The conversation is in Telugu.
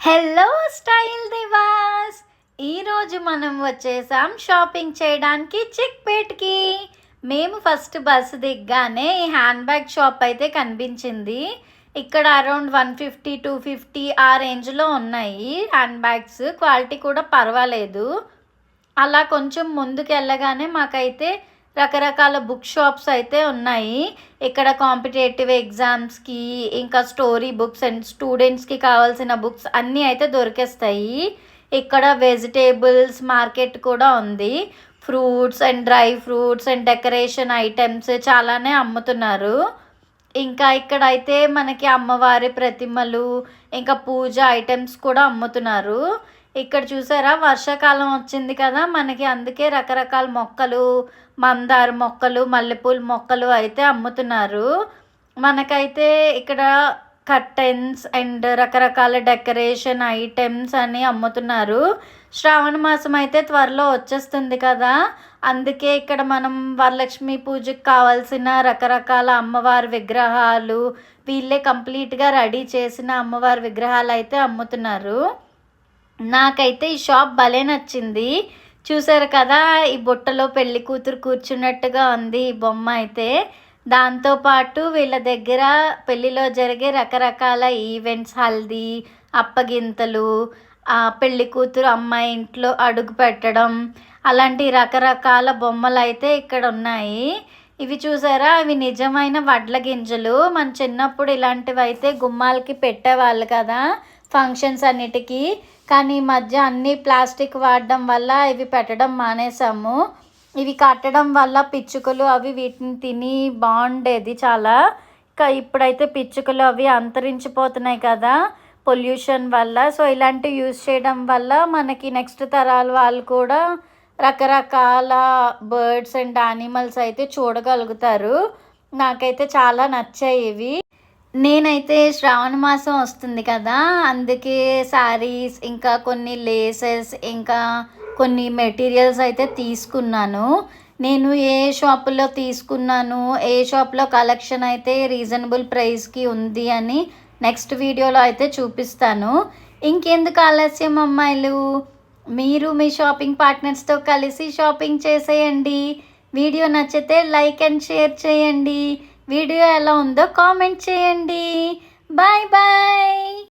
Hello style Diwas. ఈరోజు మనం వచ్చేసాం షాపింగ్ చేయడానికి చిక్పేట్కి. మేము ఫస్ట్ బస్సు దిగ్గానే ఈ హ్యాండ్ బ్యాగ్ షాప్ అయితే కనిపించింది. ఇక్కడ అరౌండ్ 150-250 ఆ రేంజ్లో ఉన్నాయి హ్యాండ్ బ్యాగ్స్. క్వాలిటీ కూడా పర్వాలేదు. అలా కొంచెం ముందుకు వెళ్ళగానే మాకైతే రకరకాల బుక్ షాప్స్ అయితే ఉన్నాయి. ఇక్కడ కాంపిటేటివ్ ఎగ్జామ్స్కి, ఇంకా స్టోరీ బుక్స్ అండ్ స్టూడెంట్స్కి కావాల్సిన బుక్స్ అన్నీ అయితే దొరికేస్తాయి. ఇక్కడ వెజిటేబుల్స్ మార్కెట్ కూడా ఉంది. Fruits and dry fruits and decoration items చాలానే అమ్ముతున్నారు. ఇంకా ఇక్కడైతే మనకి అమ్మవారి ప్రతిమలు, ఇంకా పూజ ఐటమ్స్ కూడా అమ్ముతున్నారు. ఇక్కడ చూసారా, వర్షాకాలం వచ్చింది కదా మనకి, అందుకే రకరకాల మొక్కలు, మందార మొక్కలు, మల్లెపూల మొక్కలు అయితే అమ్ముతున్నారు. మనకైతే ఇక్కడ కర్టెన్స్ అండ్ రకరకాల డెకరేషన్ ఐటమ్స్ అని అమ్ముతున్నారు. శ్రావణ మాసం అయితే త్వరలో వచ్చేస్తుంది కదా, అందుకే ఇక్కడ మనం వరలక్ష్మి పూజకి కావాల్సిన రకరకాల అమ్మవారి విగ్రహాలు, వీళ్ళే కంప్లీట్గా రెడీ చేసిన అమ్మవారి విగ్రహాలు అయితే అమ్ముతున్నారు. నాకైతే ఈ షాప్ భలే నచ్చింది. చూసారు కదా, ఈ బుట్టలో పెళ్లి కూతురు కూర్చున్నట్టుగా ఉంది ఈ బొమ్మ అయితే. దాంతోపాటు వీళ్ళ దగ్గర పెళ్ళిలో జరిగే రకరకాల ఈవెంట్స్, హల్దీ, అప్పగింతలు, పెళ్లి కూతురు అమ్మాయి ఇంట్లో అడుగు పెట్టడం, అలాంటి రకరకాల బొమ్మలు అయితే ఇక్కడ ఉన్నాయి. ఇవి చూసారా, అవి నిజమైన వడ్ల గింజలు. మన చిన్నప్పుడు ఇలాంటివి అయితే గుమ్మాలకి పెట్టేవాళ్ళు కదా ఫంక్షన్స్ అన్నిటికీ. కానీ ఈ మధ్య అన్నీ ప్లాస్టిక్ వాడడం వల్ల ఇవి పెట్టడం మానేసాము. ఇవి కట్టడం వల్ల పిచ్చుకలు అవి వీటిని తిని బాగుండేది చాలా. ఇప్పుడైతే పిచ్చుకలు అవి అంతరించిపోతున్నాయి కదా పొల్యూషన్ వల్ల. సో ఇలాంటివి యూజ్ చేయడం వల్ల మనకి నెక్స్ట్ తరాల వాళ్ళు కూడా రకరకాల బర్డ్స్ అండ్ యానిమల్స్ అయితే చూడగలుగుతారు. నాకైతే చాలా నచ్చాయి ఇవి. నేనైతే శ్రావణ మాసం వస్తుంది కదా, అందుకే శారీస్, ఇంకా కొన్ని లేసెస్, ఇంకా కొన్ని మెటీరియల్స్ అయితే తీసుకున్నాను. నేను ఏ షాపులో తీసుకున్నాను, ఏ షాప్లో కలెక్షన్ అయితే రీజనబుల్ ప్రైస్కి ఉంది అని నెక్స్ట్ వీడియోలో అయితే చూపిస్తాను. ఇంకెందుకు ఆలస్యం అమ్మాయిలు, మీరు మీ షాపింగ్ పార్ట్నర్స్తో కలిసి షాపింగ్ చేసేయండి. వీడియో నచ్చితే లైక్ అండ్ షేర్ చేయండి. వీడియో ఎలా ఉందో కామెంట్ చేయండి. Bye bye.